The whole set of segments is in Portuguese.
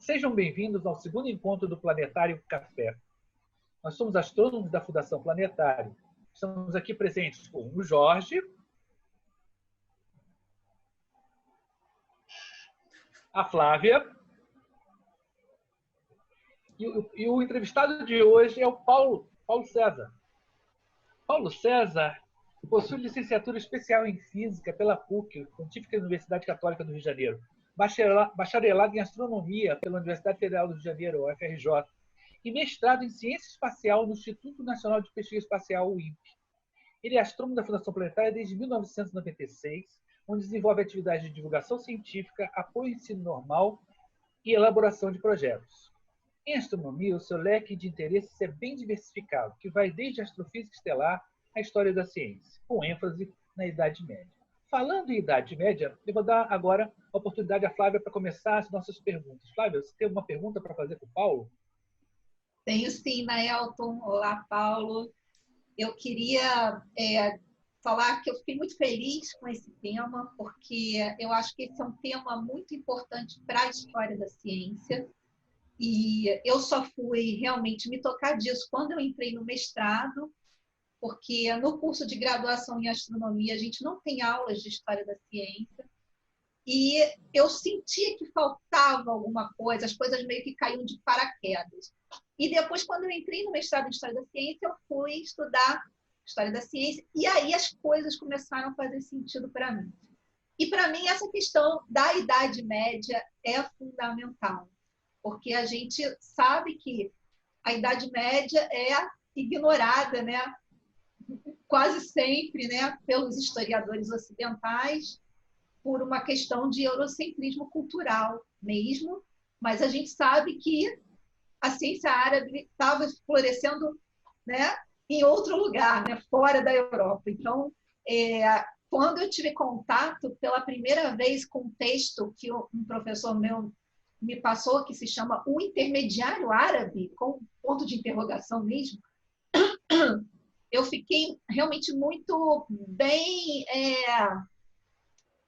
Sejam bem-vindos ao segundo encontro do Planetário Café. Nós somos astrônomos da Fundação Planetário. Estamos aqui presentes com o Jorge, a Flávia, e o entrevistado de hoje é o Paulo César. Paulo César possui licenciatura especial em Física pela PUC, Pontífica Universidade Católica do Rio de Janeiro, bacharelado em Astronomia pela Universidade Federal do Rio de Janeiro, UFRJ, e mestrado em Ciência Espacial no Instituto Nacional de Pesquisa Espacial, o INPE. Ele é astrônomo da Fundação Planetária desde 1996, onde desenvolve atividades de divulgação científica, apoio ao ensino normal e elaboração de projetos. Em astronomia, o seu leque de interesses é bem diversificado, que vai desde a astrofísica estelar à história da ciência, com ênfase na Idade Média. Falando em Idade Média, eu vou dar agora a oportunidade à Flávia para começar as nossas perguntas. Flávia, você tem alguma pergunta para fazer para o Paulo? Tenho sim, Naelton. Olá, Paulo. Eu queria falar que eu fiquei muito feliz com esse tema, porque eu acho que esse é um tema muito importante para a história da ciência. E eu só fui realmente me tocar disso quando eu entrei no mestrado, porque no curso de graduação em astronomia a gente não tem aulas de história da ciência. E eu sentia que faltava alguma coisa, as coisas meio que caíam de paraquedas. E depois, quando eu entrei no mestrado em História da Ciência, eu fui estudar História da Ciência, e aí as coisas começaram a fazer sentido para mim. E para mim, essa questão da Idade Média é fundamental, porque a gente sabe que a Idade Média é ignorada, né, quase sempre, né, pelos historiadores ocidentais, por uma questão de eurocentrismo cultural mesmo, mas a gente sabe que a ciência árabe estava florescendo, né, em outro lugar, né, fora da Europa. Então, quando eu tive contato pela primeira vez com um texto que um professor meu me passou, que se chama O Intermediário Árabe, com ponto de interrogação mesmo, eu fiquei realmente muito bem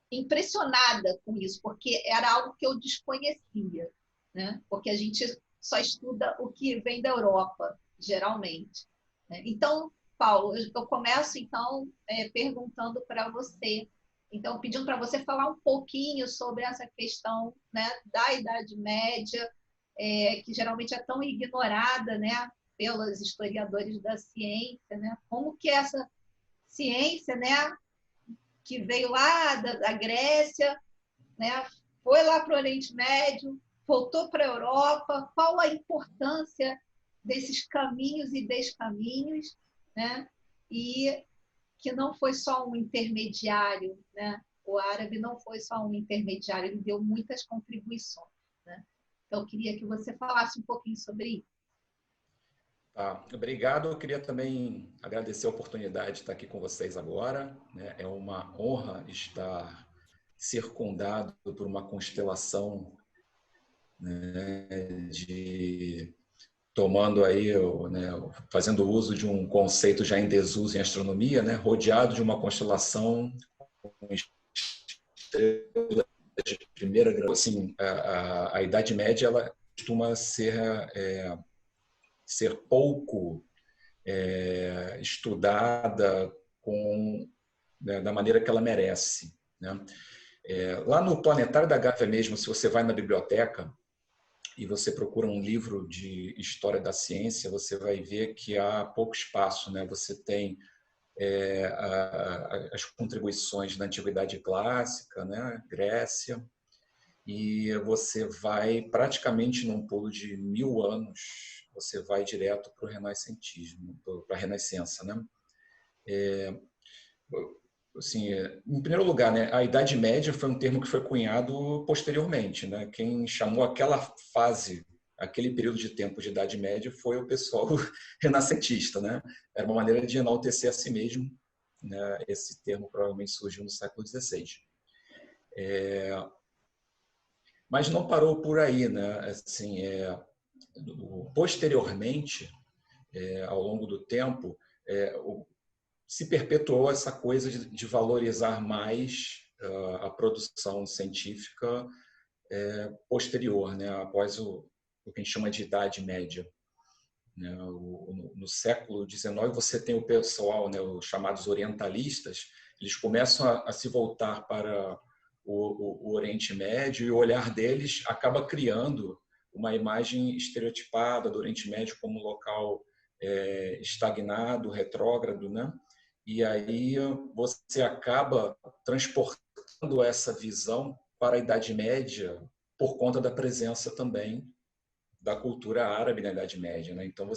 impressionada com isso, porque era algo que eu desconhecia, né? Porque a gente só estuda o que vem da Europa, geralmente, né? Então, Paulo, eu começo, então, perguntando para você, então, pedindo para você falar um pouquinho sobre essa questão, né, da Idade Média, que geralmente é tão ignorada, né, pelos historiadores da ciência, né? Como que essa ciência, né, que veio lá da Grécia, né, foi lá para o Oriente Médio, voltou para a Europa, qual a importância desses caminhos e descaminhos, né? E que não foi só um intermediário, né? O árabe não foi só um intermediário, ele deu muitas contribuições, né? Então, eu queria que você falasse um pouquinho sobre isso. Tá, obrigado. Eu queria também agradecer a oportunidade de estar aqui com vocês agora, né? É uma honra estar circundado por uma constelação, né, tomando aí, né, fazendo uso de um conceito já em desuso em astronomia, né, rodeado de uma constelação com estrelas de primeira grau. Assim, a Idade Média ela costuma ser pouco estudada né, da maneira que ela merece, né? Lá no Planetário da Gávea mesmo, se você vai na biblioteca e você procura um livro de história da ciência, você vai ver que há pouco espaço, né? Você tem as contribuições da Antiguidade Clássica, né? Grécia, e você vai praticamente num pulo de 1000 anos, você vai direto para o renascentismo, para a Renascença, né? Assim, em primeiro lugar, né, a Idade Média foi um termo que foi cunhado posteriormente, né? Quem chamou aquela fase, aquele período de tempo de Idade Média foi o pessoal renascentista, né? Era uma maneira de enaltecer a si mesmo, né? Esse termo provavelmente surgiu no século XVI. Mas não parou por aí, né? Assim, posteriormente, ao longo do tempo, se perpetuou essa coisa de valorizar mais a produção científica posterior, né, após o que a gente chama de Idade Média. Né? No século XIX, você tem o pessoal, né, os chamados orientalistas, eles começam a se voltar para o Oriente Médio, e o olhar deles acaba criando uma imagem estereotipada do Oriente Médio como um local estagnado, retrógrado, né? E aí você acaba transportando essa visão para a Idade Média por conta da presença também da cultura árabe na Idade Média, né? Então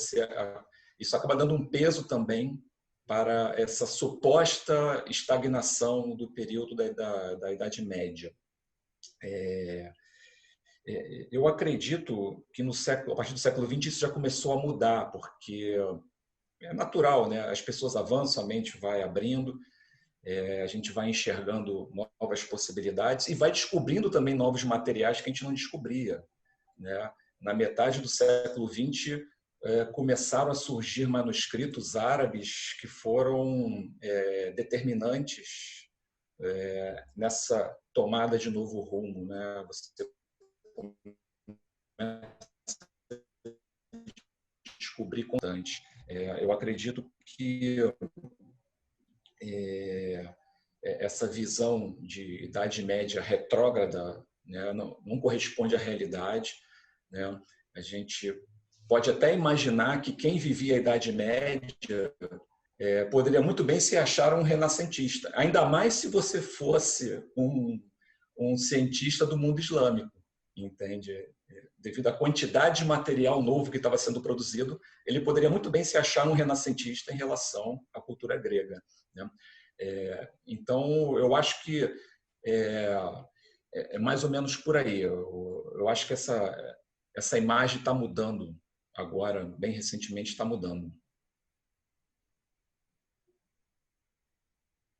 isso acaba dando um peso também para essa suposta estagnação do período da Idade Média. Eu acredito que a partir do século XX isso já começou a mudar, porque é natural, né? As pessoas avançam, a mente vai abrindo, a gente vai enxergando novas possibilidades e vai descobrindo também novos materiais que a gente não descobria, né? Na metade do século XX, começaram a surgir manuscritos árabes que foram determinantes nessa tomada de novo rumo, né? Você começa a descobrir constante. Eu acredito que essa visão de Idade Média retrógrada, né, não corresponde à realidade, né? A gente pode até imaginar que quem vivia a Idade Média poderia muito bem se achar um renascentista, ainda mais se você fosse um cientista do mundo islâmico, entende? Devido à quantidade de material novo que estava sendo produzido, ele poderia muito bem se achar um renascentista em relação à cultura grega, né? Então, eu acho que é mais ou menos por aí. Eu acho que essa imagem está mudando agora, bem recentemente está mudando.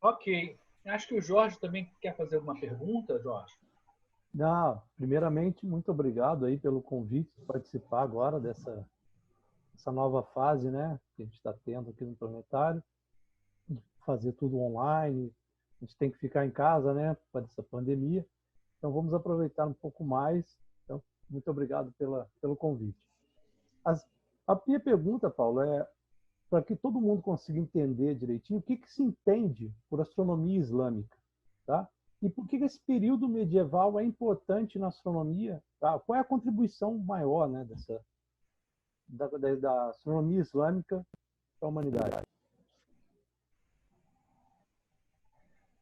Ok. Acho que o Jorge também quer fazer uma pergunta, Jorge. Primeiramente, muito obrigado aí pelo convite de participar agora dessa nova fase, né, que a gente está tendo aqui no Planetário, fazer tudo online. A gente tem que ficar em casa, né, por causa dessa pandemia. Então, vamos aproveitar um pouco mais. Então, muito obrigado pelo convite. A minha pergunta, Paulo, para que todo mundo consiga entender direitinho o que se entende por astronomia islâmica, tá? E por que esse período medieval é importante na astronomia? Tá? Qual é a contribuição maior, né, da astronomia islâmica para a humanidade?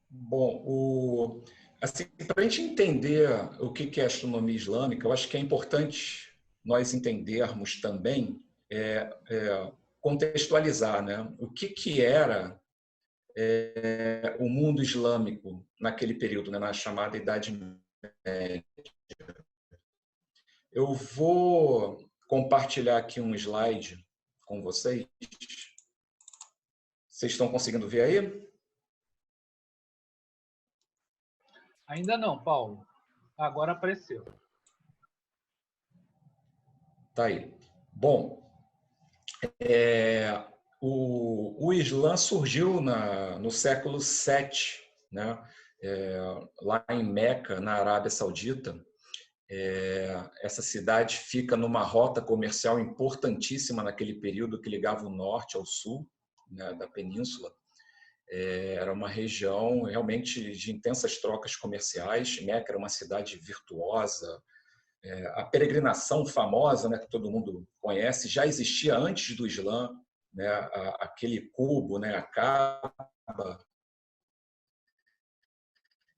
Bom, assim, para a gente entender o que é astronomia islâmica, eu acho que é importante nós entendermos também, contextualizar, né, o que era o mundo islâmico naquele período, né, na chamada Idade Média. Eu vou compartilhar aqui um slide com vocês. Vocês estão conseguindo ver aí? Ainda não, Paulo. Agora apareceu. Tá aí. Bom, o Islã surgiu no século VII, né? Lá em Meca, na Arábia Saudita. Essa cidade fica numa rota comercial importantíssima naquele período que ligava o norte ao sul, né, da península. Era uma região realmente de intensas trocas comerciais. Meca era uma cidade virtuosa. A peregrinação famosa, né, que todo mundo conhece, já existia antes do Islã, né, aquele cubo, né, a Kaaba,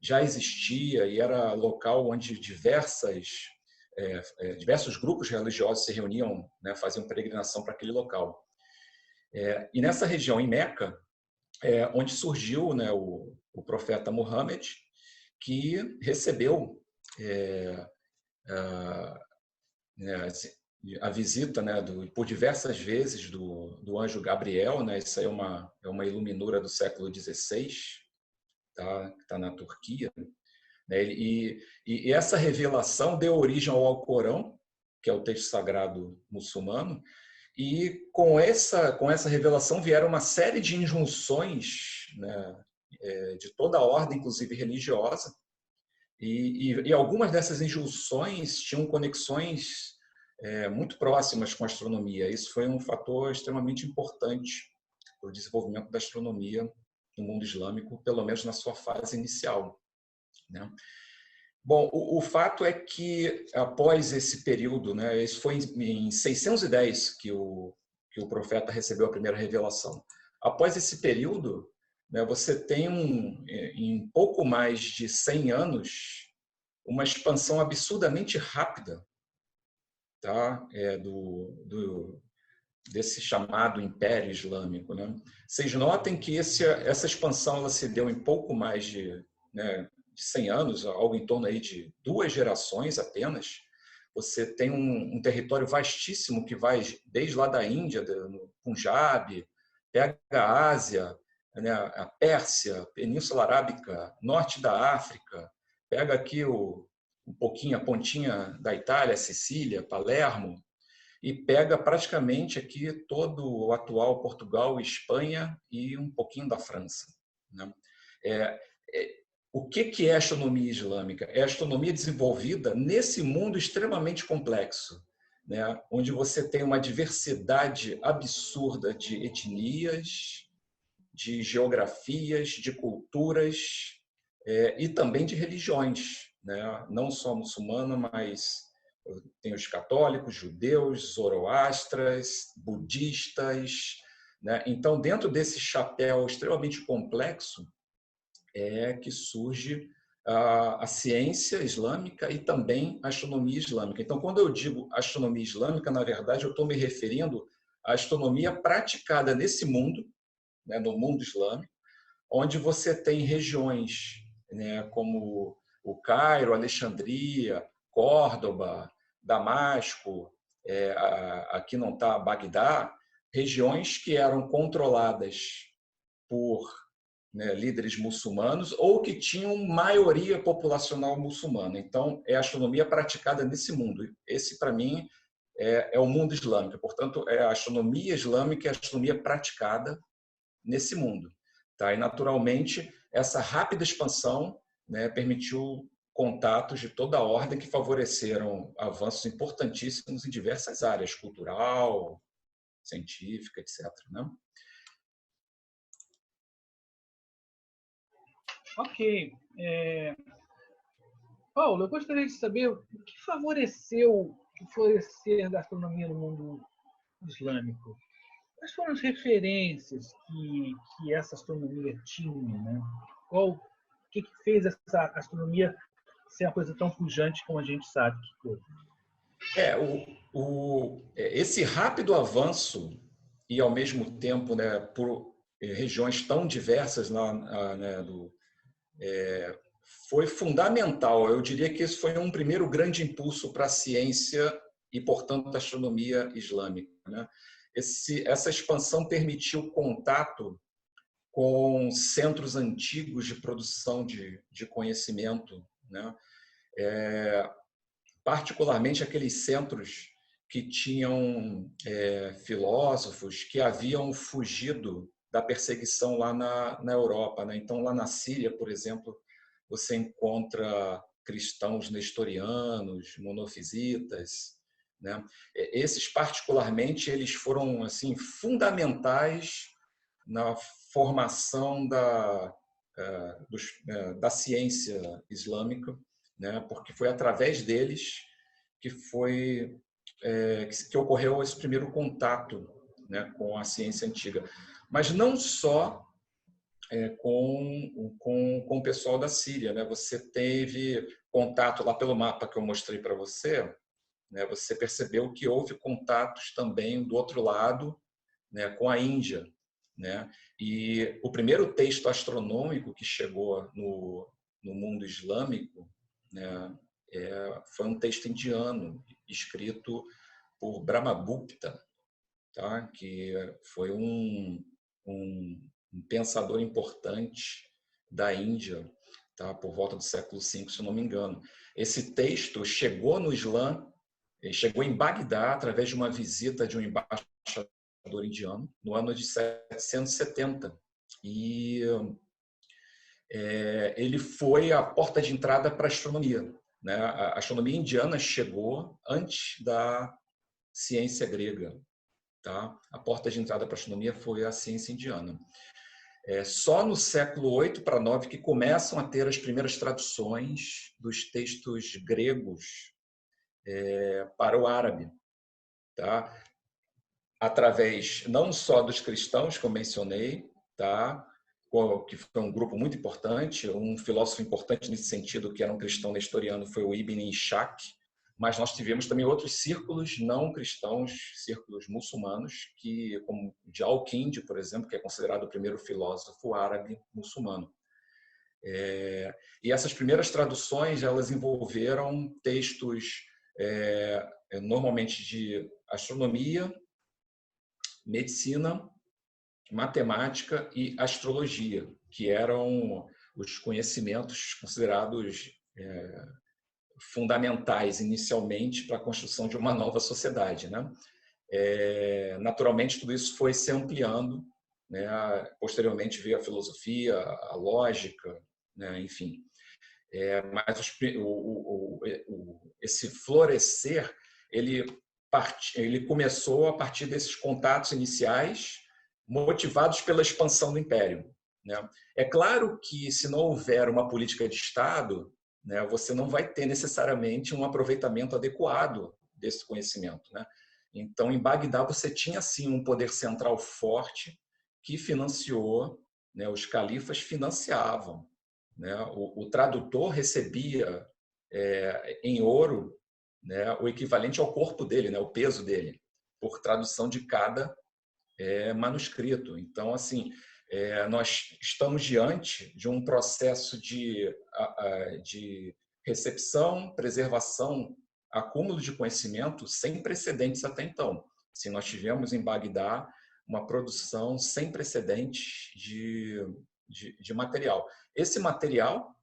já existia e era local onde diversos grupos religiosos se reuniam, né, faziam peregrinação para aquele local. E nessa região, em Meca, onde surgiu, né, o profeta Muhammad, que recebeu a visita, né, por diversas vezes do anjo Gabriel, né? Isso aí é uma iluminura do século XVI, tá? Que está na Turquia, né? E essa revelação deu origem ao Alcorão, que é o texto sagrado muçulmano, e com essa revelação vieram uma série de injunções, né, de toda a ordem, inclusive religiosa, E algumas dessas injunções tinham conexões muito próximas com a astronomia. Isso foi um fator extremamente importante para o desenvolvimento da astronomia no mundo islâmico, pelo menos na sua fase inicial, né? Bom, o fato é que após esse período, né, isso foi em 610 que o profeta recebeu a primeira revelação. Após esse período, né, você tem em pouco mais de 100 anos uma expansão absurdamente rápida, tá? Desse chamado Império Islâmico, né? Vocês notem que essa expansão ela se deu em pouco mais de 100 anos, algo em torno aí de 2 gerações apenas. Você tem um território vastíssimo que vai desde lá da Índia, no Punjab, pega a Ásia, né, a Pérsia, Península Arábica, norte da África, pega aqui um pouquinho a pontinha da Itália, Sicília, Palermo, e pega praticamente aqui todo o atual Portugal, Espanha e um pouquinho da França, né? O que é a astronomia islâmica? É a astronomia desenvolvida nesse mundo extremamente complexo, né? Onde você tem uma diversidade absurda de etnias, de geografias, de culturas e também de religiões, né? Não só muçulmana, mas tem os católicos, judeus, zoroastras, budistas, né? Então, dentro desse chapéu extremamente complexo, que surge a ciência islâmica e também a astronomia islâmica. Então, quando eu digo astronomia islâmica, na verdade, eu estou me referindo à astronomia praticada nesse mundo, né, no mundo islâmico, onde você tem regiões, né, como o Cairo, Alexandria, Córdoba, Damasco, aqui não está Bagdá, regiões que eram controladas por, né, líderes muçulmanos ou que tinham maioria populacional muçulmana. Então, é a astronomia praticada nesse mundo. Esse, para mim, é o mundo islâmico. Portanto, é a astronomia islâmica e a astronomia praticada nesse mundo. Tá? E, naturalmente, essa rápida expansão, né, permitiu contatos de toda a ordem que favoreceram avanços importantíssimos em diversas áreas, cultural, científica, etc., né? Ok. Paulo, eu gostaria de saber o que favoreceu o florescer da astronomia no mundo islâmico. Quais foram as referências que essa astronomia tinha, né? O que fez essa astronomia ser uma coisa tão pujante como a gente sabe que foi? Esse rápido avanço e, ao mesmo tempo, né, por regiões tão diversas né, foi fundamental. Eu diria que esse foi um primeiro grande impulso para a ciência e, portanto, a astronomia islâmica, né? Essa expansão permitiu contato com centros antigos de produção de conhecimento, né? Particularmente aqueles centros que tinham filósofos que haviam fugido da perseguição lá na Europa, né? Então, lá na Síria, por exemplo, você encontra cristãos nestorianos, monofisitas, né? Esses, particularmente, eles foram assim fundamentais na formação da ciência islâmica, né? Porque foi através deles que que ocorreu esse primeiro contato, né, com a ciência antiga. Mas não só com o pessoal da Síria, né? Você teve contato lá pelo mapa que eu mostrei para você, né? Você percebeu que houve contatos também do outro lado, né, com a Índia, né? E o primeiro texto astronômico que chegou no mundo islâmico, né, foi um texto indiano escrito por Brahmagupta, tá? Que foi um pensador importante da Índia, tá? Por volta do século V, se não me engano. Esse texto chegou no Islã, chegou em Bagdá através de uma visita de um embaixador indiano no ano de 770. E ele foi a porta de entrada para a astronomia, né? A astronomia indiana chegou antes da ciência grega, tá? A porta de entrada para a astronomia foi a ciência indiana. Só no século 8 para 9 que começam a ter as primeiras traduções dos textos gregos para o árabe, tá? Através não só dos cristãos que eu mencionei, tá? Que foi um grupo muito importante, um filósofo importante nesse sentido, que era um cristão nestoriano, foi o Ibn Ishaq, mas nós tivemos também outros círculos não cristãos, círculos muçulmanos, como o de Al-Kindi, por exemplo, que é considerado o primeiro filósofo árabe muçulmano. E essas primeiras traduções, elas envolveram textos normalmente de astronomia, medicina, matemática e astrologia, que eram os conhecimentos considerados fundamentais inicialmente para a construção de uma nova sociedade, né? Naturalmente, tudo isso foi se ampliando, né? Posteriormente veio a filosofia, a lógica, né? Enfim. Mas esse florescer, ele começou a partir desses contatos iniciais, motivados pela expansão do Império, né? É claro que, se não houver uma política de Estado, né, você não vai ter necessariamente um aproveitamento adequado desse conhecimento, né? Então, em Bagdá, você tinha, sim, um poder central forte que financiou, né, os califas financiavam, né? O tradutor recebia em ouro, né, o equivalente ao corpo dele, né, o peso dele, por tradução de cada manuscrito. Então, assim, nós estamos diante de um processo de recepção, preservação, acúmulo de conhecimento sem precedentes até então. Assim, nós tivemos em Bagdá uma produção sem precedentes de material. Esse material,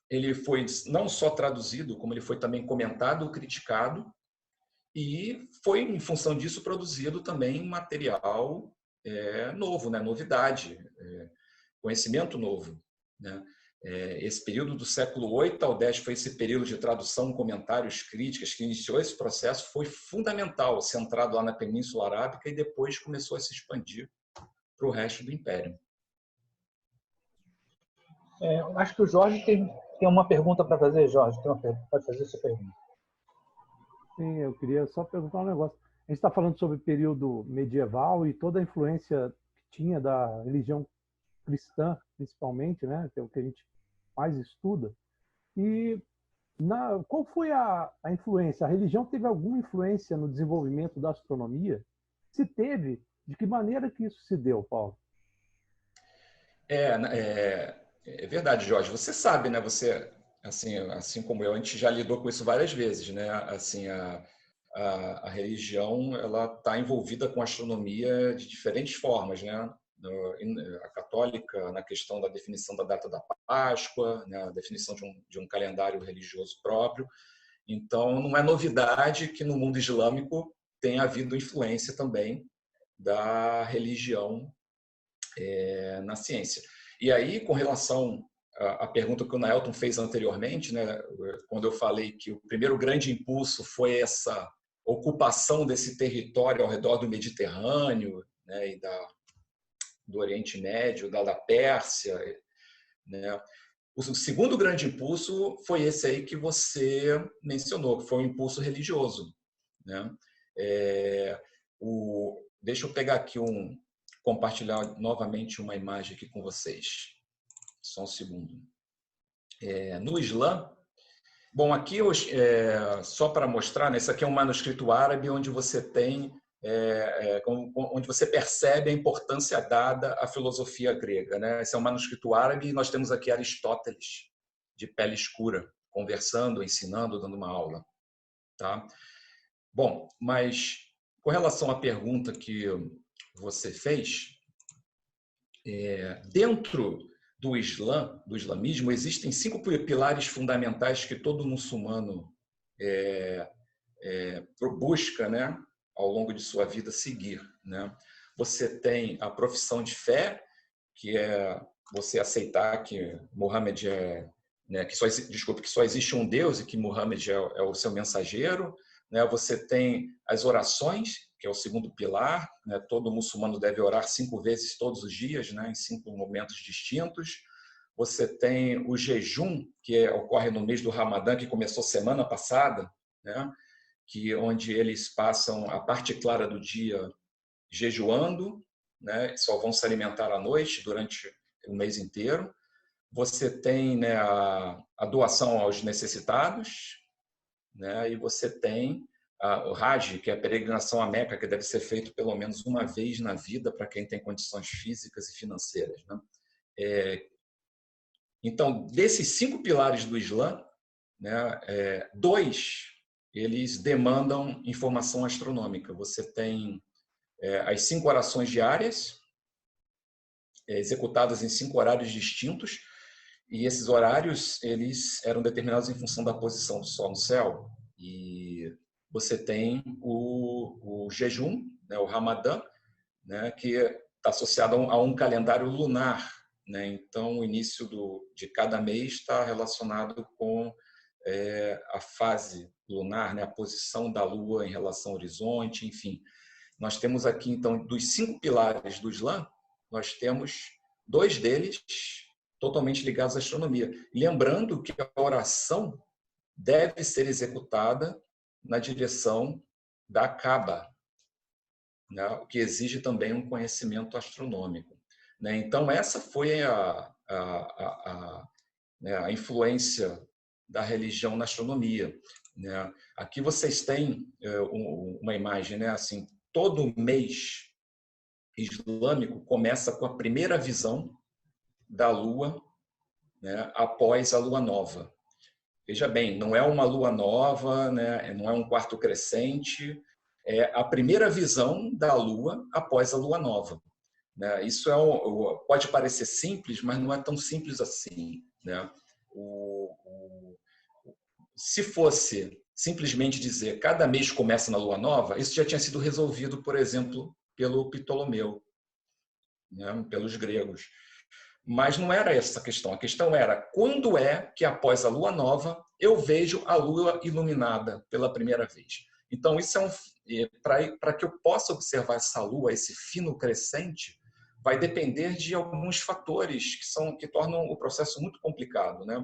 ele foi não só traduzido, como ele foi também comentado, criticado, e foi, em função disso, produzido também material novo, né? Novidade, conhecimento novo, né? Esse período do século 8 ao 10 foi esse período de tradução, comentários, críticas, que iniciou esse processo, foi fundamental, centrado lá na Península Arábica, e depois começou a se expandir para o resto do Império. Acho que o Jorge tem uma pergunta para fazer. Jorge, pode fazer essa pergunta. Sim, eu queria só perguntar um negócio. A gente está falando sobre o período medieval e toda a influência que tinha da religião cristã, principalmente, né? Que é o que a gente mais estuda. E qual foi a influência? A religião teve alguma influência no desenvolvimento da astronomia? Se teve, de que maneira que isso se deu, Paulo? É verdade, Jorge. Você sabe, né? Você, assim como eu, a gente já lidou com isso várias vezes, né? Assim, a religião, ela está envolvida com a astronomia de diferentes formas, né? A católica, na questão da definição da data da Páscoa, né? A definição de um calendário religioso próprio. Então, não é novidade que no mundo islâmico tenha havido influência também da religião na ciência. E aí, com relação à pergunta que o Naelton fez anteriormente, né, quando eu falei que o primeiro grande impulso foi essa ocupação desse território ao redor do Mediterrâneo, né, e do Oriente Médio, da Pérsia, né? O segundo grande impulso foi esse aí que você mencionou, que foi um impulso religioso, né? Deixa eu pegar aqui compartilhar novamente uma imagem aqui com vocês. Só um segundo. No Islã, bom, aqui só para mostrar, né, isso aqui é um manuscrito árabe onde você tem, onde você percebe a importância dada à filosofia grega, né? Esse é um manuscrito árabe e nós temos aqui Aristóteles, de pele escura, conversando, ensinando, dando uma aula, tá? Bom, mas com relação à pergunta que você fez, dentro do islamismo, existem 5 pilares fundamentais que todo muçulmano busca, né, ao longo de sua vida seguir, né? Você tem a profissão de fé, que é você aceitar que Muhammad né, que só existe um Deus e que Muhammad é o seu mensageiro, né? Você tem as orações, que é o segundo pilar, né? Todo muçulmano deve orar 5 vezes todos os dias, né? Em 5 momentos distintos. Você tem o jejum, que ocorre no mês do Ramadã, que começou semana passada, né? Onde eles passam a parte clara do dia jejuando, né? Só vão se alimentar à noite durante o mês inteiro. Você tem, né, a doação aos necessitados, né? E você tem o Hajj, que é a peregrinação à Meca, que deve ser feito pelo menos uma vez na vida para quem tem condições físicas e financeiras, né? Então, desses 5 pilares do Islã, né, 2 eles demandam informação astronômica. Você tem as 5 orações diárias, executadas em 5 horários distintos, e esses horários eles eram determinados em função da posição do Sol no céu. E você tem o jejum, né, o Ramadã, né, que está associado a um calendário lunar, né? Então, o início de cada mês está relacionado com a fase lunar, né, a posição da Lua em relação ao horizonte, enfim. Nós temos aqui, então, dos 5 pilares do Islã, nós temos 2 deles totalmente ligados à astronomia. Lembrando que a oração deve ser executada na direção da Kaaba, né? O que exige também um conhecimento astronômico, né? Então, essa foi né, a influência da religião na astronomia, né? Aqui vocês têm uma imagem, né? Assim, todo mês islâmico começa com a primeira visão da Lua, né, após a Lua Nova. Veja bem, não é uma Lua nova, né, não é um quarto crescente, é a primeira visão da Lua após a Lua Nova, né? Isso pode parecer simples, mas não é tão simples assim, né? Se fosse simplesmente dizer cada mês começa na Lua Nova, isso já tinha sido resolvido, por exemplo, pelo Ptolomeu, né, pelos gregos. Mas não era essa a questão era quando é que após a Lua Nova eu vejo a Lua iluminada pela primeira vez. Então, isso para que eu possa observar essa Lua, esse fino crescente, vai depender de alguns fatores que tornam o processo muito complicado, né?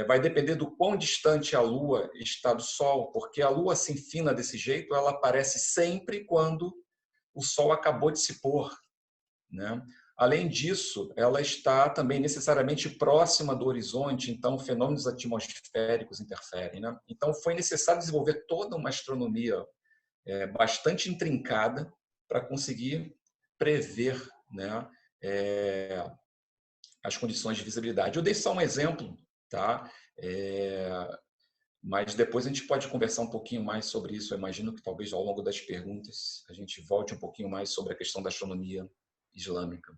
Vai depender do quão distante a Lua está do Sol, porque a Lua assim fina desse jeito, ela aparece sempre quando o Sol acabou de se pôr, né? Além disso, ela está também necessariamente próxima do horizonte, então fenômenos atmosféricos interferem, né? Então foi necessário desenvolver toda uma astronomia bastante intrincada para conseguir prever, né, as condições de visibilidade. Eu dei só um exemplo, tá? Mas depois a gente pode conversar um pouquinho mais sobre isso. Eu imagino que talvez ao longo das perguntas a gente volte um pouquinho mais sobre a questão da astronomia islâmica.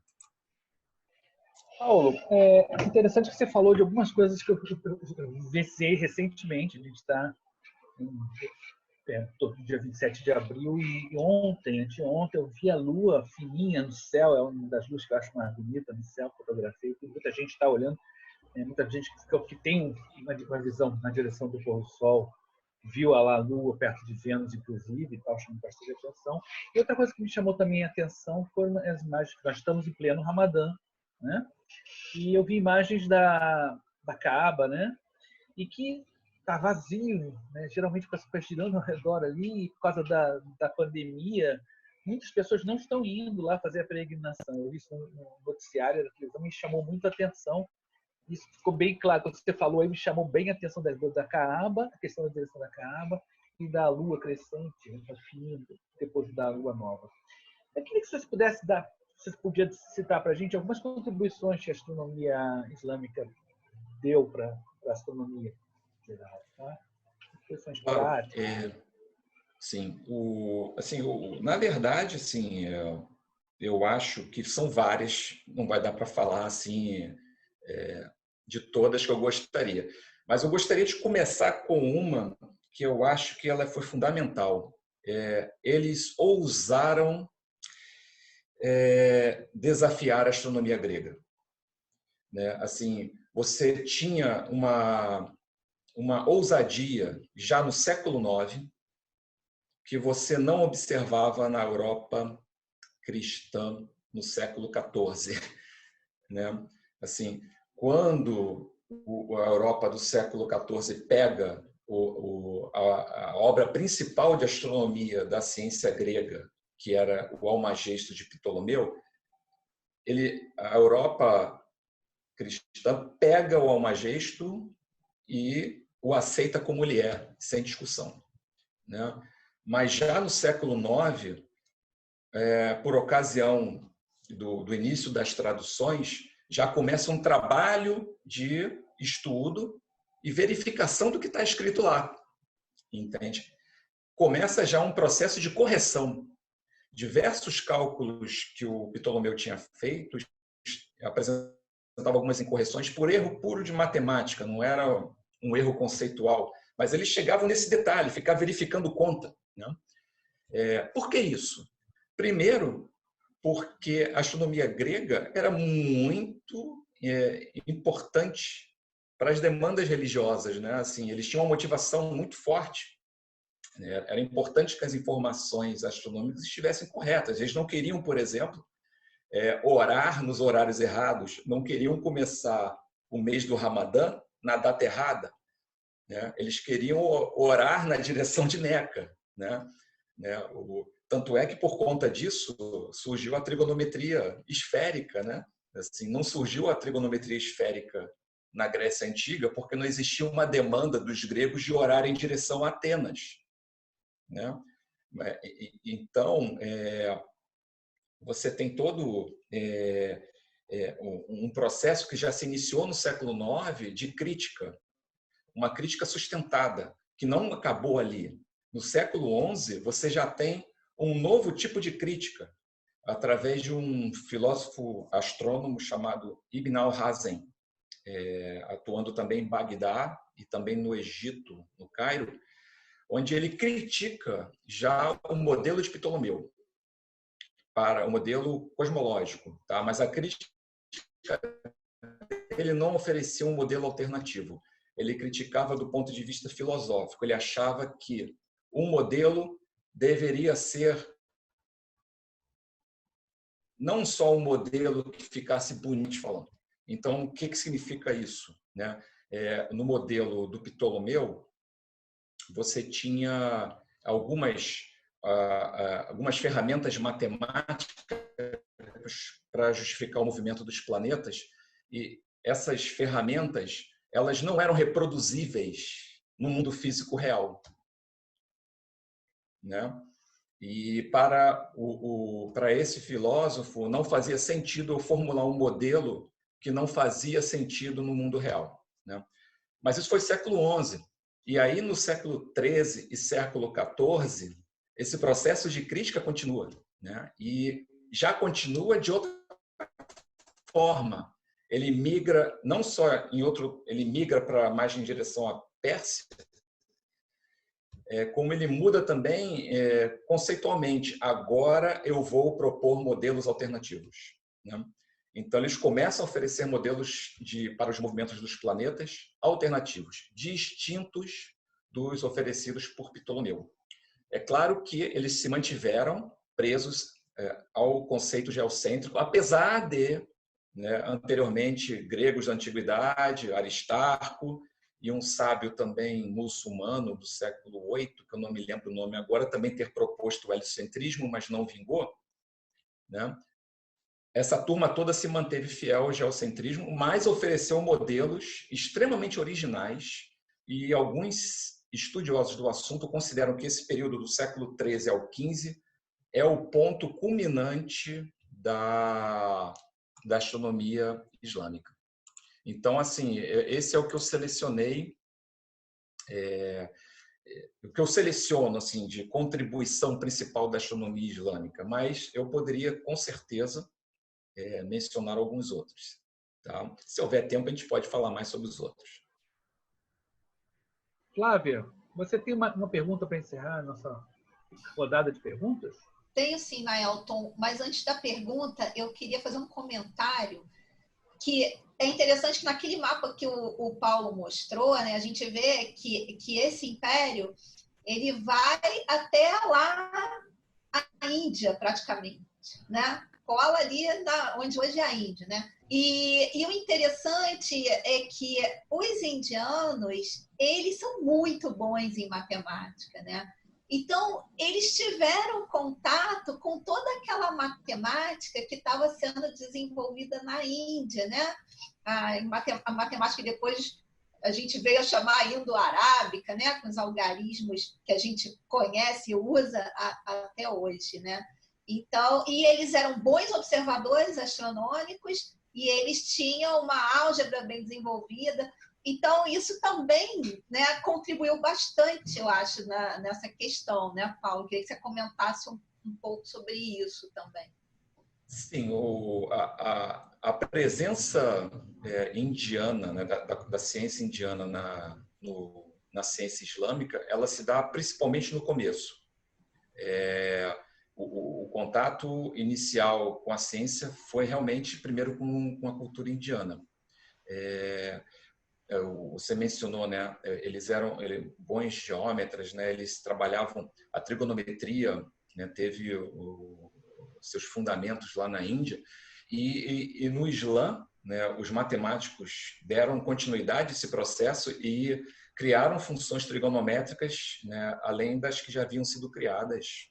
Paulo, é interessante que você falou de algumas coisas que eu vivenciei recentemente. A gente está todo dia 27 de abril e anteontem, eu vi a lua fininha no céu, é uma das luzes que eu acho mais bonita no céu, fotografei, muita gente está olhando, muita gente que tem uma visão na direção do pôr do sol, viu a lua perto de Vênus, inclusive, e tal, chamando bastante atenção. E outra coisa que me chamou também a atenção foram as imagens que nós estamos em pleno Ramadã, né? E eu vi imagens da Kaaba, né? E que está vazio, né? Geralmente com as pessoas girando ao redor ali, por causa da pandemia, muitas pessoas não estão indo lá fazer a peregrinação. Eu vi isso no noticiário da televisão, me chamou muito a atenção. Isso ficou bem claro, quando você falou aí, me chamou bem a atenção da Kaaba, a questão da direção da Kaaba e da lua crescente, né, depois da lua nova. Eu queria que você pudesse você podia citar para a gente algumas contribuições que a astronomia islâmica deu para a astronomia geral, tá? Questões práticas. Sim, na verdade, assim, eu acho que são várias, não vai dar para falar assim de todas que eu gostaria, mas eu gostaria de começar com uma que eu acho que ela foi fundamental. Eles ousaram desafiar a astronomia grega, né? Assim, você tinha uma ousadia já no século IX que você não observava na Europa cristã no século XIV, né? Assim, quando a Europa do século XIV pega a obra principal de astronomia da ciência grega, que era o Almagesto de Ptolomeu, a Europa cristã pega o Almagesto e o aceita como ele é, sem discussão, né? Mas já no século IX, por ocasião do início das traduções, já começa um trabalho de estudo e verificação do que está escrito lá, entende? Começa já um processo de correção. Diversos cálculos que o Ptolomeu tinha feito apresentavam algumas incorreções por erro puro de matemática, não era um erro conceitual, mas eles chegavam nesse detalhe, ficar verificando conta, né? Por que isso? Primeiro, porque a astronomia grega era muito importante para as demandas religiosas, né? Assim, eles tinham uma motivação muito forte. Era importante que as informações astronômicas estivessem corretas. Eles não queriam, por exemplo, orar nos horários errados, não queriam começar o mês do Ramadã na data errada, né? Eles queriam orar na direção de Meca, né? Tanto é que, por conta disso, surgiu a trigonometria esférica, né? Assim, não surgiu a trigonometria esférica na Grécia Antiga porque não existia uma demanda dos gregos de orar em direção a Atenas, né? Então, você tem todo um processo que já se iniciou no século IX de crítica, uma crítica sustentada, que não acabou ali. No século XI, você já tem um novo tipo de crítica, através de um filósofo astrônomo chamado Ibn al-Hazm, atuando também em Bagdá e também no Egito, no Cairo, onde ele critica já o modelo de Ptolomeu, para o modelo cosmológico, tá? Mas a crítica, ele não oferecia um modelo alternativo. Ele criticava do ponto de vista filosófico. Ele achava que um modelo deveria ser não só um modelo que ficasse bonito falando. Então, o que significa isso, né? No modelo do Ptolomeu, você tinha algumas ferramentas matemáticas para justificar o movimento dos planetas, e essas ferramentas, elas não eram reproduzíveis no mundo físico real, né? E para esse filósofo não fazia sentido eu formular um modelo que não fazia sentido no mundo real, né? Mas isso foi século XI. E aí, no século XIII e século XIV, esse processo de crítica continua, né? E já continua de outra forma. Ele migra não só ele migra para mais em direção à Pérsia, como ele muda também conceitualmente. Agora eu vou propor modelos alternativos, né? Então, eles começam a oferecer modelos para os movimentos dos planetas alternativos, distintos dos oferecidos por Ptolomeu. É claro que eles se mantiveram presos ao conceito geocêntrico, apesar de, né, anteriormente, gregos da antiguidade, Aristarco, e um sábio também muçulmano do século VIII, que eu não me lembro o nome agora, também ter proposto o heliocentrismo, mas não vingou, né? Essa turma toda se manteve fiel ao geocentrismo, mas ofereceu modelos extremamente originais, e alguns estudiosos do assunto consideram que esse período do século XIII ao XV é o ponto culminante da astronomia islâmica. Então, assim, esse é o que eu selecionei, o que eu seleciono assim, de contribuição principal da astronomia islâmica, mas eu poderia, com certeza, mencionar alguns outros. Tá? Se houver tempo, a gente pode falar mais sobre os outros. Flávia, você tem uma pergunta para encerrar a nossa rodada de perguntas? Tenho sim, Naelton, mas antes da pergunta, eu queria fazer um comentário que é interessante que naquele mapa que o Paulo mostrou, né, a gente vê que esse império ele vai até lá a Índia, praticamente, né? Cola ali onde hoje é a Índia, né? E o interessante é que os indianos, eles são muito bons em matemática, né? Então, eles tiveram contato com toda aquela matemática que estava sendo desenvolvida na Índia, né? A matemática que depois a gente veio a chamar indo-arábica, né? Com os algarismos que a gente conhece e usa até hoje, né? Então, e eles eram bons observadores astronômicos e eles tinham uma álgebra bem desenvolvida. Então, isso também, né, contribuiu bastante, eu acho, nessa questão, né, Paulo? Queria que você comentasse um pouco sobre isso também. Sim, a presença indiana, né, da ciência indiana na ciência islâmica, ela se dá principalmente no começo. O contato inicial com a ciência foi realmente primeiro com a cultura indiana. Você mencionou, né? Eles eram bons geômetras, né? Eles trabalhavam a trigonometria, né? Teve seus fundamentos lá na Índia e no Islã, né? Os matemáticos deram continuidade a esse processo e criaram funções trigonométricas, né? Além das que já haviam sido criadas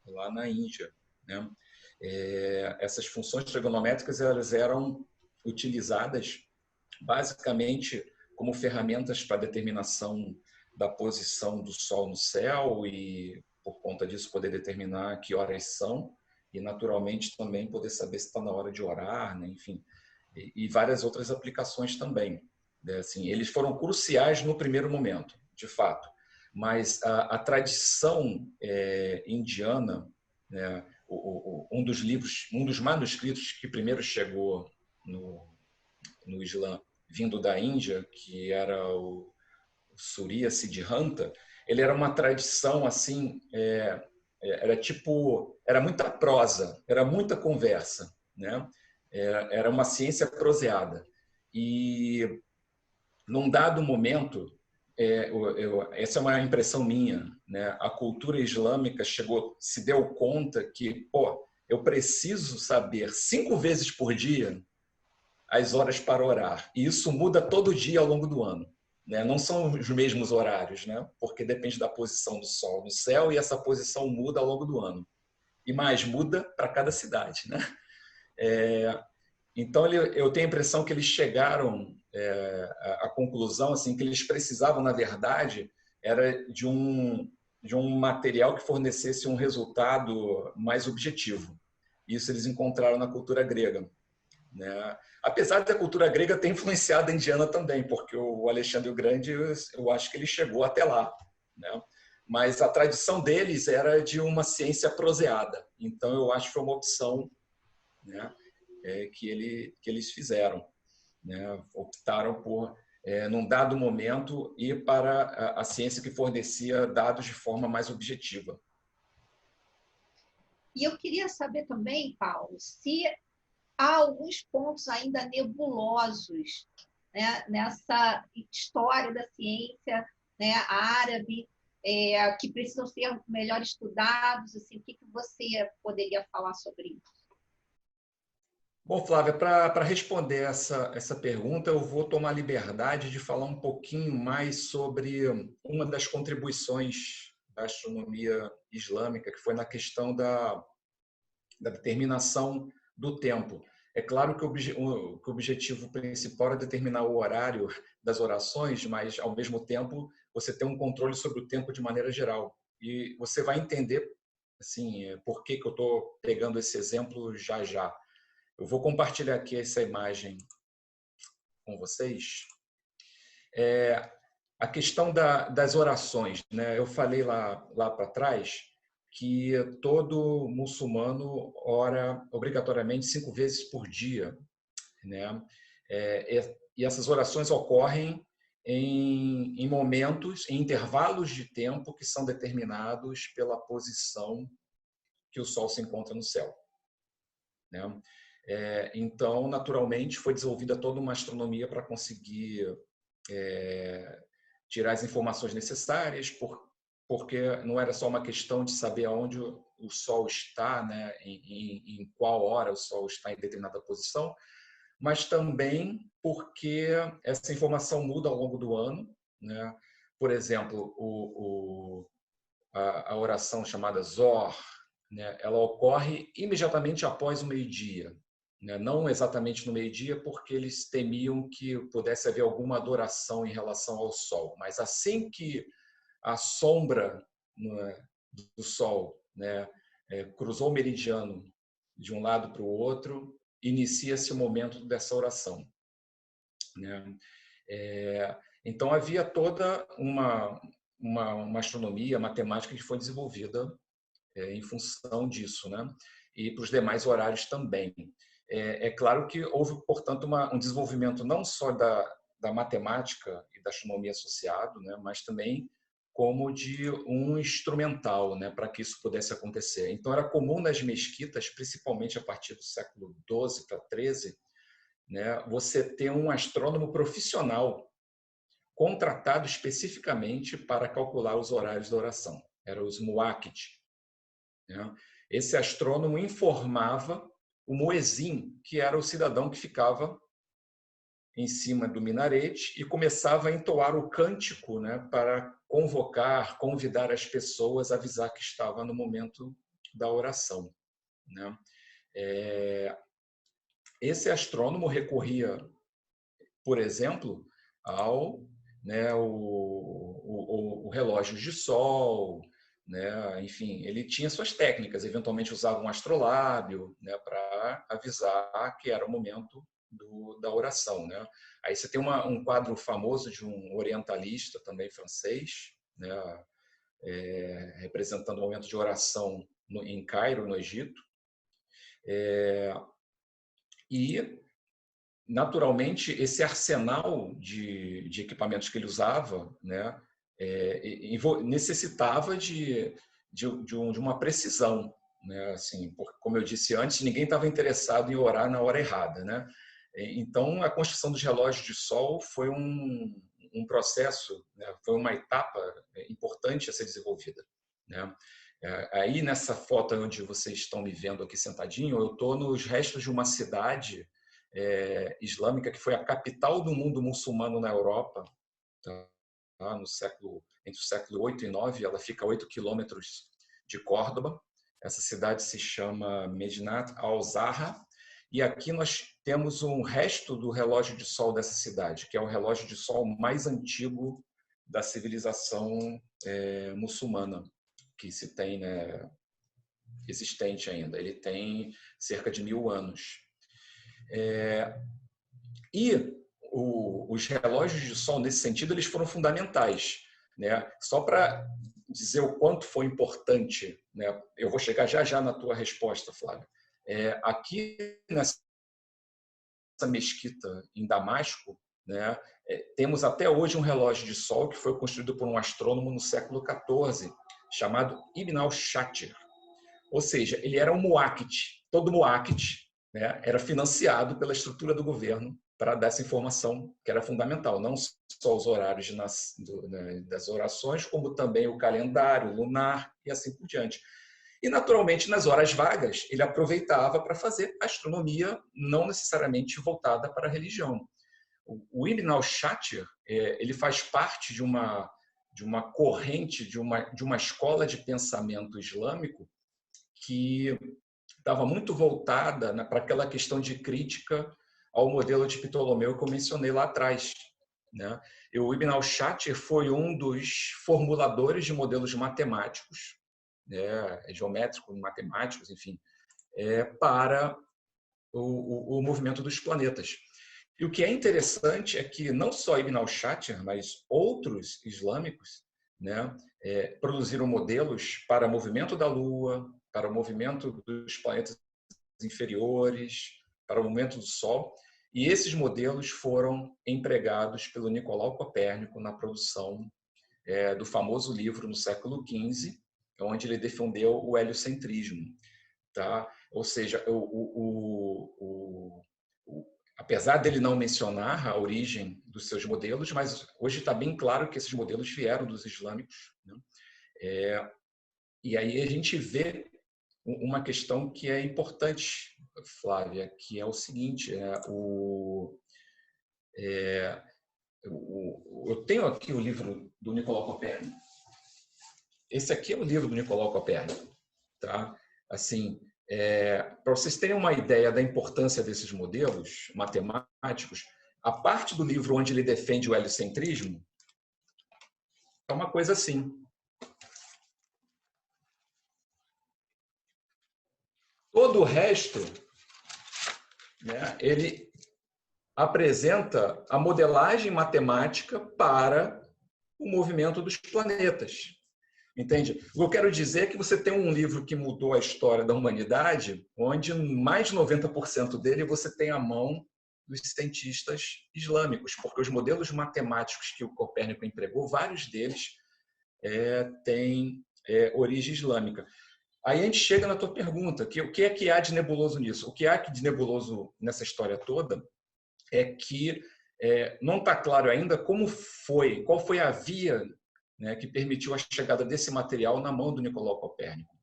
lá na Índia, né? Essas funções trigonométricas elas eram utilizadas basicamente como ferramentas para determinação da posição do Sol no céu e, por conta disso, poder determinar que horas são e, naturalmente, também poder saber se está na hora de orar, né? Enfim, e várias outras aplicações também. Né? Assim, eles foram cruciais no primeiro momento, de fato, mas a tradição indiana, né? Um dos manuscritos que primeiro chegou no Islã, vindo da Índia, que era o Surya Siddhanta, ele era uma tradição assim, era muita prosa, era muita conversa, né? Era uma ciência proseada. E num dado momento, essa é uma impressão minha, né? A cultura islâmica se deu conta que, eu preciso saber 5 vezes por dia as horas para orar. E isso muda todo dia ao longo do ano. Né? Não são os mesmos horários, né? Porque depende da posição do Sol no céu e essa posição muda ao longo do ano. E mais, muda para cada cidade. Né? Então, eu tenho a impressão que eles chegaram à conclusão assim, que eles precisavam, na verdade, era de um material que fornecesse um resultado mais objetivo. Isso eles encontraram na cultura grega. Né? Apesar da cultura grega ter influenciado a indiana também, porque o Alexandre o Grande, eu acho que ele chegou até lá. Né? Mas a tradição deles era de uma ciência proseada. Então, eu acho que foi uma opção, né, que eles fizeram. Né? Optaram por, num dado momento, ir para a ciência que fornecia dados de forma mais objetiva. E eu queria saber também, Paulo, se há alguns pontos ainda nebulosos, né, nessa história da ciência, né, árabe, que precisam ser melhor estudados. Assim, o que você poderia falar sobre isso? Bom, Flávia, para responder essa pergunta, eu vou tomar a liberdade de falar um pouquinho mais sobre uma das contribuições da astronomia islâmica, que foi na questão da determinação do tempo. É claro que o objetivo principal é determinar o horário das orações, mas, ao mesmo tempo, você tem um controle sobre o tempo de maneira geral. E você vai entender assim, por que eu estou pegando esse exemplo já já. Eu vou compartilhar aqui essa imagem com vocês. A questão das orações, né? Eu falei lá para trás que todo muçulmano ora obrigatoriamente 5 vezes por dia, né? E essas orações ocorrem em momentos, em intervalos de tempo que são determinados pela posição que o Sol se encontra no céu, né? Então, naturalmente, foi desenvolvida toda uma astronomia para conseguir tirar as informações necessárias, porque não era só uma questão de saber aonde o Sol está, né, em qual hora o Sol está em determinada posição, mas também porque essa informação muda ao longo do ano, né? Por exemplo, a oração chamada Zohar, né, ela ocorre imediatamente após o meio-dia, né? Não exatamente no meio-dia, porque eles temiam que pudesse haver alguma adoração em relação ao Sol, mas assim que a sombra, né, do Sol, né, cruzou o meridiano de um lado para o outro, inicia-se o momento dessa oração, né? Então havia toda uma astronomia, matemática que foi desenvolvida em função disso, né? E para os demais horários também. É claro que houve, portanto, um desenvolvimento não só da matemática e da astronomia associado, né, mas também como de um instrumental, né, para que isso pudesse acontecer. Então, era comum nas mesquitas, principalmente a partir do século XII para XIII, né, você ter um astrônomo profissional contratado especificamente para calcular os horários da oração. Eram os muaqqit, né? Esse astrônomo informava o muezim, que era o cidadão que ficava em cima do minarete e começava a entoar o cântico, né, para convocar, convidar as pessoas, avisar que estava no momento da oração, né? Esse astrônomo recorria, por exemplo, ao, né, o relógio de sol, né? Enfim, ele tinha suas técnicas, eventualmente usava um astrolábio, né, para avisar que era o momento da oração, né? Aí você tem um quadro famoso de um orientalista também francês, né, representando o momento de oração em Cairo, no Egito, e naturalmente esse arsenal de equipamentos que ele usava, né, necessitava de uma precisão, né? Assim, porque, como eu disse antes, ninguém estava interessado em orar na hora errada, né? Então, a construção dos relógios de sol foi um processo, né? Foi uma etapa importante a ser desenvolvida, né? Aí, nessa foto onde vocês estão me vendo aqui sentadinho, eu estou nos restos de uma cidade islâmica que foi a capital do mundo muçulmano na Europa, tá? Entre o século 8 e 9, ela fica a 8 quilômetros de Córdoba. Essa cidade se chama Medinat al-Zahra, e aqui nós temos um resto do relógio de sol dessa cidade, que é o relógio de sol mais antigo da civilização muçulmana que se tem, né, existente ainda. Ele tem cerca de 1000 anos. E os relógios de sol, nesse sentido, eles foram fundamentais, né? Só para dizer o quanto foi importante, né? Eu vou chegar já na tua resposta, Flávio. Aqui nessa mesquita em Damasco, né, temos até hoje um relógio de sol que foi construído por um astrônomo no século XIV, chamado Ibn al-Shatir. Ou seja, ele era um muaqqit. Todo muaqqit, né, era financiado pela estrutura do governo para dar essa informação que era fundamental, não só os horários das orações, como também o calendário lunar e assim por diante. E, naturalmente, nas horas vagas, ele aproveitava para fazer astronomia, não necessariamente voltada para a religião. O Ibn al-Shatir, ele faz parte de uma corrente, de uma escola de pensamento islâmico que estava muito voltada, né, para aquela questão de crítica ao modelo de Ptolomeu que eu mencionei lá atrás, né? O Ibn al-Shatir foi um dos formuladores de modelos matemáticos, né, geométricos, matemáticos, enfim, para o movimento dos planetas. E o que é interessante é que não só Ibn al-Shatir, mas outros islâmicos, né, produziram modelos para o movimento da Lua, para o movimento dos planetas inferiores, para o movimento do Sol, e esses modelos foram empregados pelo Nicolau Copérnico na produção do famoso livro no século XV, onde ele defendeu o heliocentrismo. Tá? Ou seja, apesar dele não mencionar a origem dos seus modelos, mas hoje está bem claro que esses modelos vieram dos islâmicos, né? E aí a gente vê uma questão que é importante, Flávia, que é o seguinte: eu tenho aqui o livro do Nicolau Copérnico. Esse aqui é o livro do Nicolau Copérnico, tá? Assim, para vocês terem uma ideia da importância desses modelos matemáticos, a parte do livro onde ele defende o heliocentrismo é uma coisa assim. Todo o resto, né, ele apresenta a modelagem matemática para o movimento dos planetas. Entende? O que eu quero dizer é que você tem um livro que mudou a história da humanidade, onde mais de 90% dele você tem a mão dos cientistas islâmicos, porque os modelos matemáticos que o Copérnico empregou, vários deles têm origem islâmica. Aí a gente chega na tua pergunta, o que é que há de nebuloso nisso? O que há de nebuloso nessa história toda é que não está claro ainda qual foi a via, né, que permitiu a chegada desse material na mão do Nicolau Copérnico.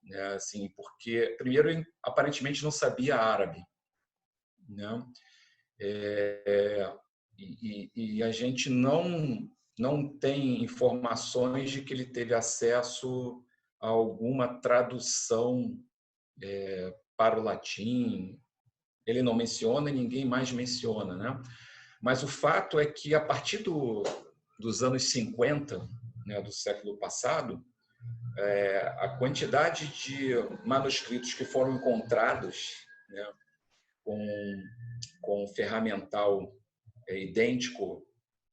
Né, assim, porque, primeiro, ele aparentemente não sabia árabe. Né? E a gente não tem informações de que ele teve acesso a alguma tradução para o latim. Ele não menciona e ninguém mais menciona. Né? Mas o fato é que, a partir dos anos 50, né, do século passado, a quantidade de manuscritos que foram encontrados, né, com ferramental idêntico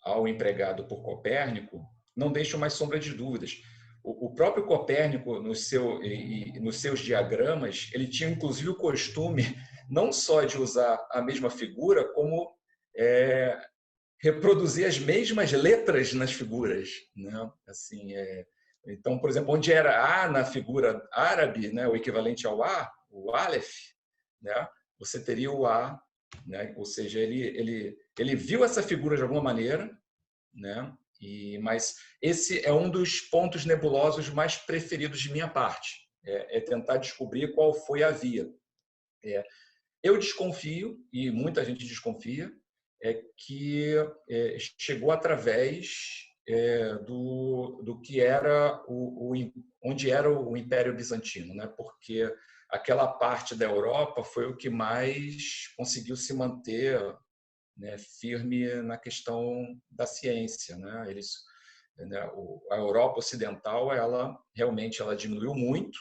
ao empregado por Copérnico não deixa mais sombra de dúvidas. O próprio Copérnico, nos seus diagramas, ele tinha inclusive o costume não só de usar a mesma figura, como reproduzir as mesmas letras nas figuras, né? Assim, então, por exemplo, onde era A na figura árabe, né, o equivalente ao A, o Aleph, né, você teria o A, né? Ou seja, ele viu essa figura de alguma maneira, né? Mas esse é um dos pontos nebulosos mais preferidos de minha parte, tentar descobrir qual foi a via. Eu desconfio, e muita gente desconfia, que chegou através do que era onde era o Império Bizantino, né? Porque aquela parte da Europa foi o que mais conseguiu se manter, né, firme na questão da ciência, né? Né, a Europa Ocidental, ela realmente diminuiu muito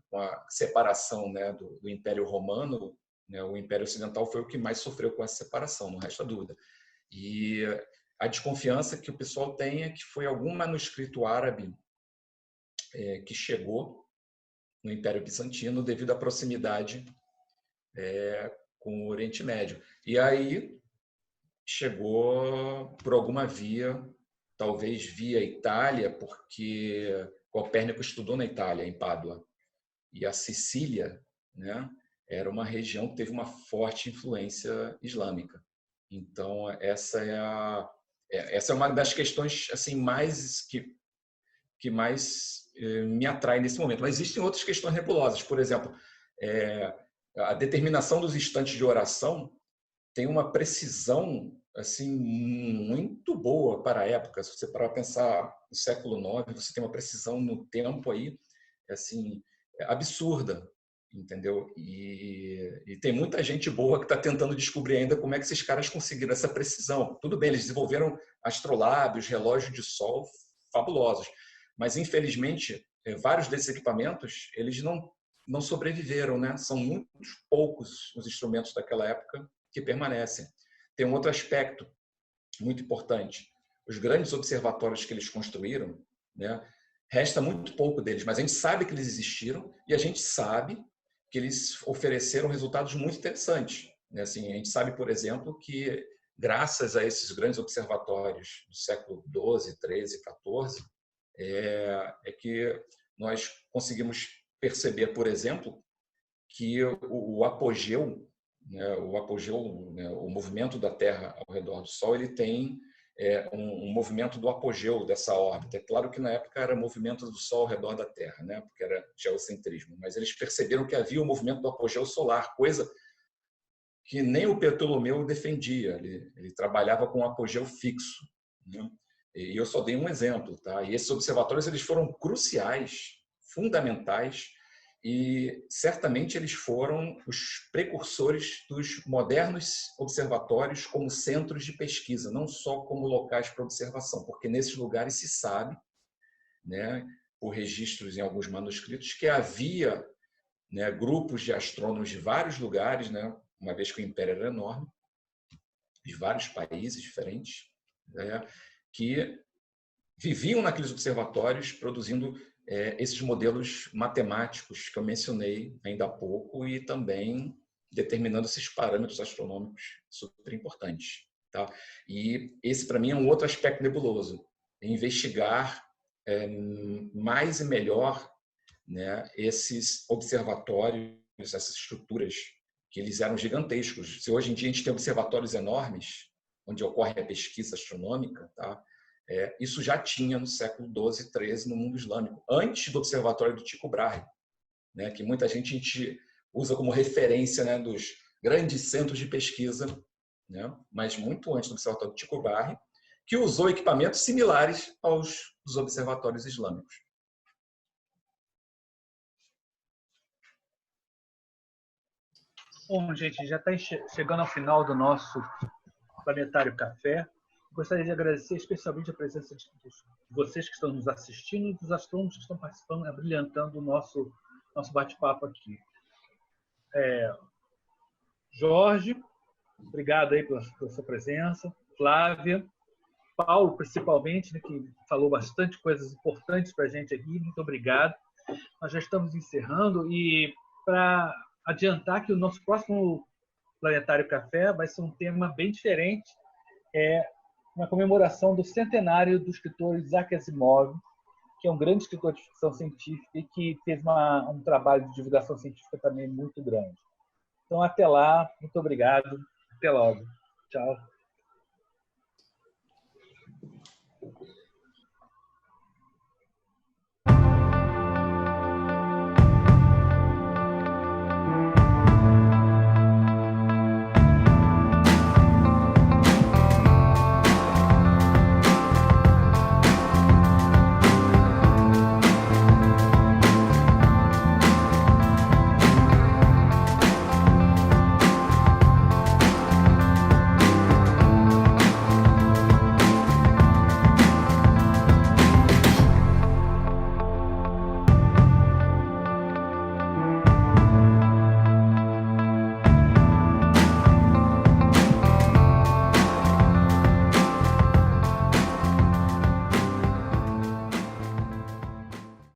com a separação, né, do Império Romano. Né, o Império Ocidental foi o que mais sofreu com essa separação, não resta dúvida. E a desconfiança que o pessoal tem é que foi algum manuscrito árabe que chegou no Império Bizantino devido à proximidade com o Oriente Médio. E aí chegou por alguma via, talvez via Itália, porque Copérnico estudou na Itália, em Pádua. E a Sicília, né, era uma região que teve uma forte influência islâmica. Então, essa é uma das questões assim que mais me atrai nesse momento. Mas existem outras questões nebulosas. Por exemplo, a determinação dos instantes de oração tem uma precisão assim muito boa para a época. Se você parar para pensar no século IX, você tem uma precisão no tempo aí assim absurda, entendeu? E tem muita gente boa que está tentando descobrir ainda como é que esses caras conseguiram essa precisão. Tudo bem, eles desenvolveram astrolábios, relógios de sol fabulosos, mas infelizmente vários desses equipamentos eles não sobreviveram, né? São muito poucos os instrumentos daquela época que permanecem. Tem um outro aspecto muito importante. Os grandes observatórios que eles construíram, né, resta muito pouco deles, mas a gente sabe que eles existiram e a gente sabe que eles ofereceram resultados muito interessantes. Né? Assim, a gente sabe, por exemplo, que graças a esses grandes observatórios do século XII, XIII, XIV, é que nós conseguimos perceber, por exemplo, que o apogeu, né, o movimento da Terra ao redor do Sol, ele tem um movimento do apogeu dessa órbita. É claro que na época era movimento do Sol ao redor da Terra, né, porque era geocentrismo, mas eles perceberam que havia o movimento do apogeu solar, coisa que nem o Ptolomeu defendia. Ele trabalhava com um apogeu fixo, né? E eu só dei um exemplo, tá? E esses observatórios eles foram cruciais, fundamentais, e certamente eles foram os precursores dos modernos observatórios como centros de pesquisa, não só como locais para observação, porque nesses lugares se sabe, né, por registros em alguns manuscritos, que havia, né, grupos de astrônomos de vários lugares, né, uma vez que o Império era enorme, de vários países diferentes, né, que viviam naqueles observatórios produzindo esses modelos matemáticos que eu mencionei ainda há pouco e também determinando esses parâmetros astronômicos super importantes. Tá? E esse, para mim, é um outro aspecto nebuloso, investigar mais e melhor, né, esses observatórios, essas estruturas, que eles eram gigantescos. Se hoje em dia a gente tem observatórios enormes, onde ocorre a pesquisa astronômica, tá? Isso já tinha no século XII e XIII no mundo islâmico, antes do observatório do Tycho Brahe, né, que muita gente usa como referência, né, dos grandes centros de pesquisa, né, mas muito antes do observatório do Tycho Brahe, que usou equipamentos similares aos dos observatórios islâmicos. Bom, gente, já está chegando ao final do nosso Planetário Café. Gostaria de agradecer especialmente a presença de vocês que estão nos assistindo e dos astrônomos que estão participando, brilhantando o nosso bate-papo aqui. Jorge, obrigado aí pela sua presença. Flávia, Paulo, principalmente, né, que falou bastante coisas importantes para a gente aqui. Muito obrigado. Nós já estamos encerrando e para adiantar que o nosso próximo Planetário Café vai ser um tema bem diferente. Uma comemoração do centenário do escritor Isaac Asimov, que é um grande escritor de ficção científica e que fez um trabalho de divulgação científica também muito grande. Então, até lá. Muito obrigado. Até logo. Tchau.